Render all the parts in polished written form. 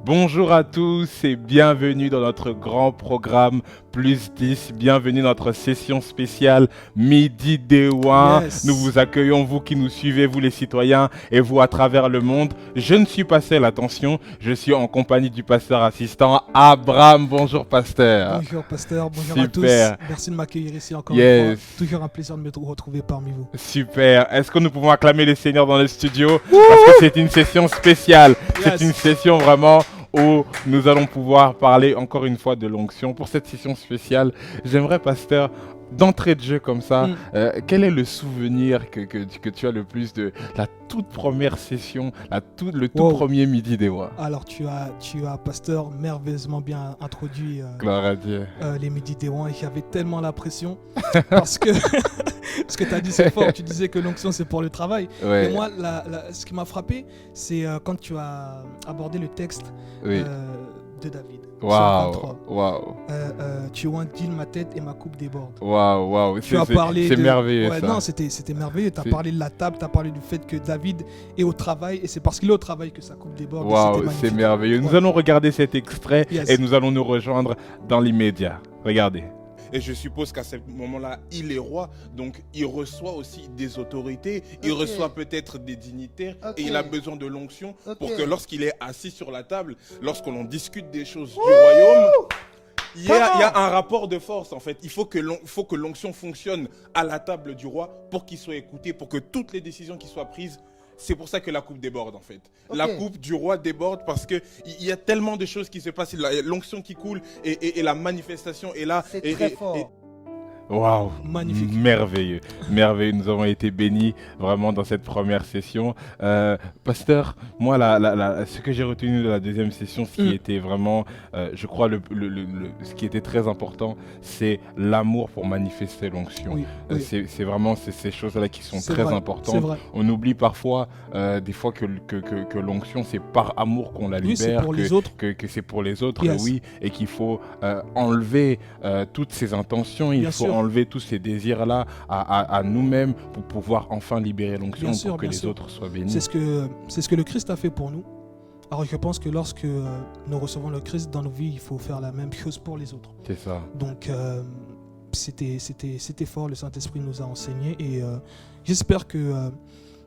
Bonjour à tous et bienvenue dans notre grand programme Plus 10. Bienvenue dans notre session spéciale Midi Day One. Nous Yes. vous accueillons, vous qui nous suivez, vous les citoyens et vous à travers le monde. Je ne suis pas seul, attention, je suis en compagnie du pasteur assistant Abraham. Bonjour pasteur. Bonjour pasteur, bonjour à tous. Super. Merci de m'accueillir ici encore une Yes. fois. Toujours un plaisir de me retrouver parmi vous. Super. Est-ce que nous pouvons acclamer le Seigneur dans le studio? Parce que c'est une session spéciale. Yes. C'est une session vraiment où nous allons pouvoir parler encore une fois de l'onction. Pour cette session spéciale, j'aimerais, pasteur, d'entrée de jeu comme ça, quel est le souvenir que tu as le plus de la toute première session, le tout premier midi des rois? Alors tu as pasteur merveilleusement bien introduit Gloire à Dieu. les midis des rois et j'avais tellement la pression parce que ce que tu as dit c'est fort, tu disais que l'onction c'est pour le travail. Ouais. Et moi ce qui m'a frappé c'est quand tu as abordé le texte Oui. de David. Waouh. Psaume 23. Waouh. Tu ondines ma tête et ma coupe déborde. Waouh. Waouh. Tu as parlé C'est de... merveilleux Ouais, ça. non, c'était merveilleux. Tu as C'est- parlé de la table, tu as parlé du fait que David est au travail et c'est parce qu'il est au travail que sa coupe déborde. et c'était Waouh, magnifique. c'est merveilleux. Nous Ouais. allons regarder cet extrait Yes. et nous allons nous rejoindre dans l'immédiat. Regardez. Et je suppose qu'à ce moment-là, il est roi, donc il reçoit aussi des autorités, il Ok. reçoit peut-être des dignitaires, Ok. et il a besoin de l'onction Ok. pour que lorsqu'il est assis sur la table, lorsqu'on discute des choses du royaume, il y a un rapport de force en fait. Il faut que l'onction fonctionne à la table du roi pour qu'il soit écouté, pour que toutes les décisions qui soient prises. C'est pour ça que la coupe déborde en fait. Ok. La coupe du roi déborde parce que il y a tellement de choses qui se passent, l'onction qui coule et la manifestation est là. C'est Et- très et- fort. et- Waouh, Magnifique. merveilleux, merveilleux. Nous avons été bénis vraiment dans cette première session. Pasteur, moi, ce que j'ai retenu de la deuxième session, ce qui était vraiment, je crois, ce qui était très important, c'est l'amour pour manifester l'onction. Oui, oui. C'est vraiment ces choses-là qui sont C'est très vrai, c'est importantes. vrai. On oublie parfois, des fois, que l'onction, c'est par amour qu'on la Oui, c'est libère, pour les autres. que c'est pour les autres, Yes. oui, et qu'il faut enlever toutes ces intentions, il Bien faut sûr. enlever tous ces désirs-là à nous-mêmes pour pouvoir enfin libérer l'onction, Bien pour sûr, que bien les sûr. autres soient bénis. C'est ce que le Christ a fait pour nous. Alors je pense que lorsque nous recevons le Christ dans nos vies, il faut faire la même chose pour les autres. C'est ça. Donc c'était fort, le Saint-Esprit nous a enseigné et j'espère que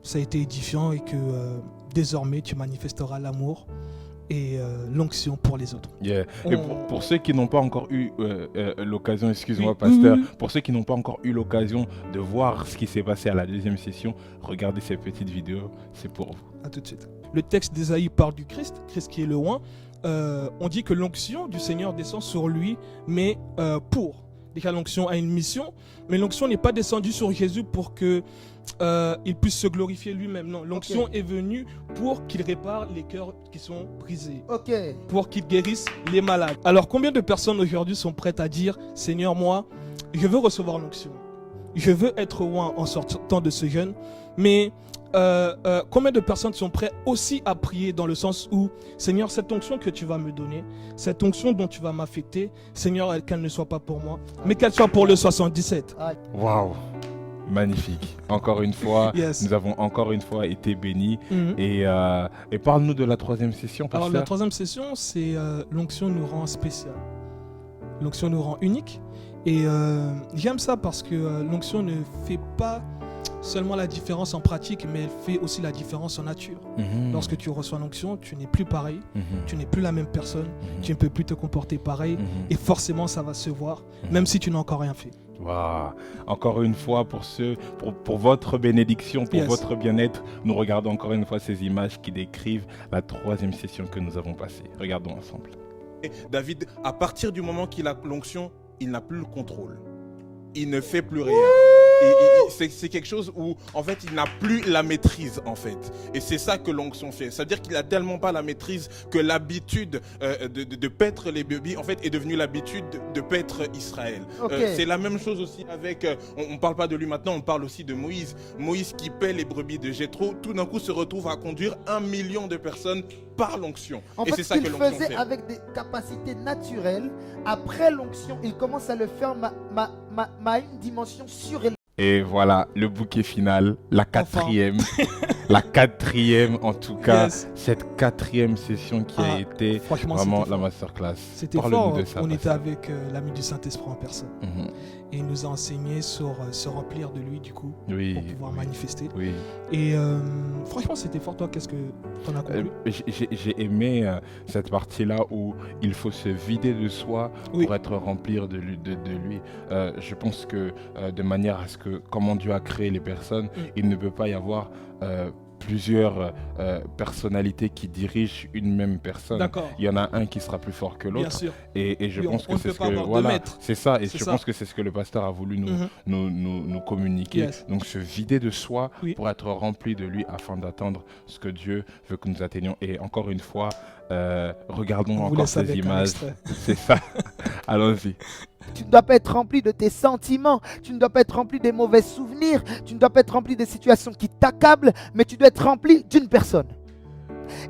ça a été édifiant et que désormais tu manifesteras l'amour et l'onction pour les autres. Yeah. Et On- pour ceux qui n'ont pas encore eu l'occasion, excuse-moi Oui, pasteur, oui, oui. pour ceux qui n'ont pas encore eu l'occasion de voir ce qui s'est passé à la deuxième session, regardez ces petites vidéos, c'est pour vous. À tout de suite. Le texte d'Ésaïe parle du Christ, Christ qui est le oint. On dit que l'onction du Seigneur descend sur lui, mais pour. Déjà, l'onction a une mission, mais l'onction n'est pas descendue sur Jésus pour que il puisse se glorifier lui-même. Non, l'onction Ok. est venue pour qu'il répare les cœurs qui sont brisés, Ok. pour qu'il guérisse les malades. Alors, combien de personnes aujourd'hui sont prêtes à dire, Seigneur, moi, je veux recevoir l'onction. Je veux être oint en sortant de ce jeûne, mais combien de personnes sont prêtes aussi à prier dans le sens où, Seigneur, cette onction que tu vas me donner, cette onction dont tu vas m'affecter, Seigneur, qu'elle ne soit pas pour moi, mais qu'elle soit pour le 77. Ah, Waouh, magnifique. Encore une fois, Yes. nous avons encore une fois été bénis. Mhm. Et parle-nous de la troisième session, Alors pasteur. la troisième session, c'est l'onction nous rend spécial. L'onction nous rend unique. Et j'aime ça parce que l'onction ne fait pas seulement la différence en pratique, mais elle fait aussi la différence en nature. Mhm. Lorsque tu reçois l'onction, tu n'es plus pareil, Mhm. tu n'es plus la même personne, Mhm. tu ne peux plus te comporter pareil. Mhm. Et forcément, ça va se voir, Mhm. même si tu n'as encore rien fait. Waouh. Encore une fois, pour votre bénédiction, pour Yes. votre bien-être, nous regardons encore une fois ces images qui décrivent la troisième session que nous avons passée. Regardons ensemble. et David, à partir du moment qu'il a l'onction, il n'a plus le contrôle. Il ne fait plus rien. C'est quelque chose où, en fait, il n'a plus la maîtrise, en fait. Et c'est ça que l'onction fait. C'est-à-dire qu'il n'a tellement pas la maîtrise que l'habitude de paître les brebis, en fait, est devenue l'habitude de paître Israël. Ok. C'est la même chose aussi avec, on ne parle pas de lui maintenant, on parle aussi de Moïse. Moïse qui paie les brebis de Jéthro, tout d'un coup se retrouve à conduire 1 million de personnes par l'onction. En Et fait, c'est ce ça que qu'il l'onction faisait fait. avec des capacités naturelles, après l'onction, il commence à le faire à une dimension surélevée. Et voilà, le bouquet final, la quatrième. La quatrième, en tout cas, Yes. cette quatrième session qui a été Franchement, vraiment c'était la fort. masterclass. C'était Parle-nous fort. de ça, On était Pasteur. avec l'ami du Saint-Esprit en personne. Mhm. Et il nous a enseigné sur se remplir de lui, du coup, Oui, pour pouvoir oui, manifester. oui. Et franchement, c'était fort. Toi, qu'est-ce que t'en as conclu? J'ai aimé cette partie-là où il faut se vider de soi Oui. pour être rempli de lui. Je pense que de manière à ce que, comment Dieu a créé les personnes, il ne peut pas y avoir plusieurs personnalités qui dirigent une même personne. D'accord. Il y en a un qui sera plus fort que Bien l'autre. sûr. Et je Oui, pense on que ne c'est peut ce pas que avoir deux voilà, maîtres. c'est ça. Et C'est je ça. pense que c'est ce que le pasteur a voulu Mhm. nous communiquer. Yes. Donc se vider de soi Oui. pour être rempli de lui afin d'atteindre ce que Dieu veut que nous atteignions. Et encore une fois, regardons On vous encore laisse ces avec un images. extrait. C'est ça. Allons-y. Tu ne dois pas être rempli de tes sentiments, tu ne dois pas être rempli des mauvais souvenirs, tu ne dois pas être rempli des situations qui t'accablent, mais tu dois être rempli d'une personne.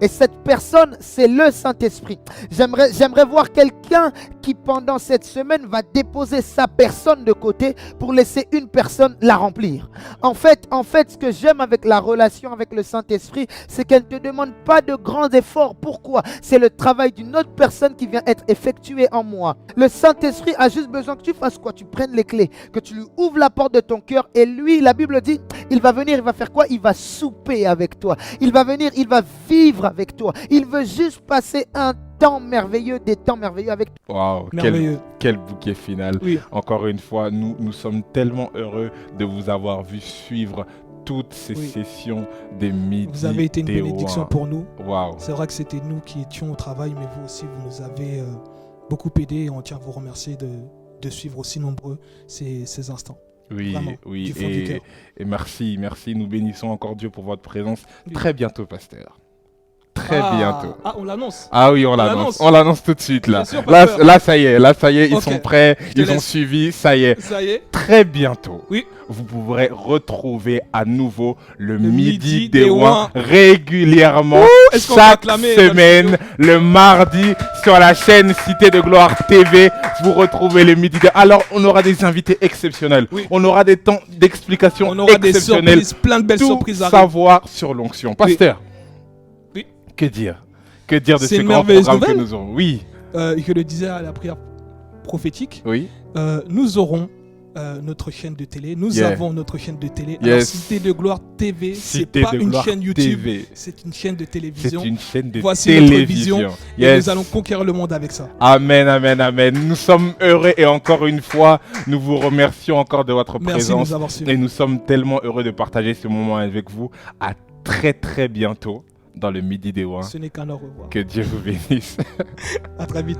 Et cette personne, c'est le Saint-Esprit. J'aimerais voir quelqu'un qui, pendant cette semaine, va déposer sa personne de côté pour laisser une personne la remplir. En fait, ce que j'aime avec la relation avec le Saint-Esprit, c'est qu'elle ne te demande pas de grands efforts. Pourquoi? C'est le travail d'une autre personne qui vient être effectué en moi. Le Saint-Esprit a juste besoin que tu fasses quoi? Tu prennes les clés, que tu lui ouvres la porte de ton cœur. Et lui, la Bible dit, il va venir, il va faire quoi? Il va souper avec toi. Il va venir, il va vivre avec toi. Il veut juste passer un temps merveilleux, des temps merveilleux avec toi. Waouh, Merveilleux. quel bouquet final. Oui. Encore une fois, nous sommes tellement heureux de vous avoir vu suivre toutes ces Oui. sessions des midis. Vous avez été une des bénédiction Ouin. pour nous. Waouh. C'est vrai que c'était nous qui étions au travail, mais vous aussi, vous nous avez beaucoup aidé. Et on tient à vous remercier de suivre aussi nombreux ces instants. Oui, Vraiment, oui. du fond du cœur. Et merci. Nous bénissons encore Dieu pour votre présence. Oui. Très bientôt, pasteur. Très Ah, bientôt. Ah, on l'annonce. Ah oui, on l'annonce. l'annonce. On l'annonce tout de suite là. Bien sûr, Là, pasteur. là, ça y est, ils Ok. sont prêts, Je te ils ont laisse. suivi, ça y est. Ça y est. Très bientôt, Oui. vous pourrez retrouver à nouveau le Le Midi Midi des des Ouin Ouin. régulièrement est-ce qu'on peut chaque acclamer dans le semaine, le mardi sur la chaîne Cité de Gloire TV. Vous retrouvez le Midi des... Alors, on aura des invités exceptionnels. Oui. On aura des temps d'explication On aura des exceptionnels. surprises, plein de belles Tout surprises arrivent. savoir sur l'onction. Pasteur, Oui. que dire? Que dire de C'est ce une grand merveilleuse programme que nouvelle. nous aurons? Oui, Je le disais à la prière prophétique. oui. Nous aurons notre chaîne de télé. Nous Yeah. avons notre chaîne de télé. Alors, Yes. Cité de Gloire TV, c'est Cité pas de une Gloire chaîne YouTube, TV. c'est une chaîne de C'est télévision. une chaîne de Voici notre télévision. vision et Yes. nous allons conquérir le monde avec ça. Amen, amen, amen. Nous sommes heureux et encore une fois, nous vous remercions encore de votre Merci de présence. nous avoir suivis. Et nous sommes tellement heureux de partager ce moment avec vous. À très très bientôt dans le Midi des Ouin. Ce n'est qu'un au revoir. Que Dieu vous bénisse. À très vite.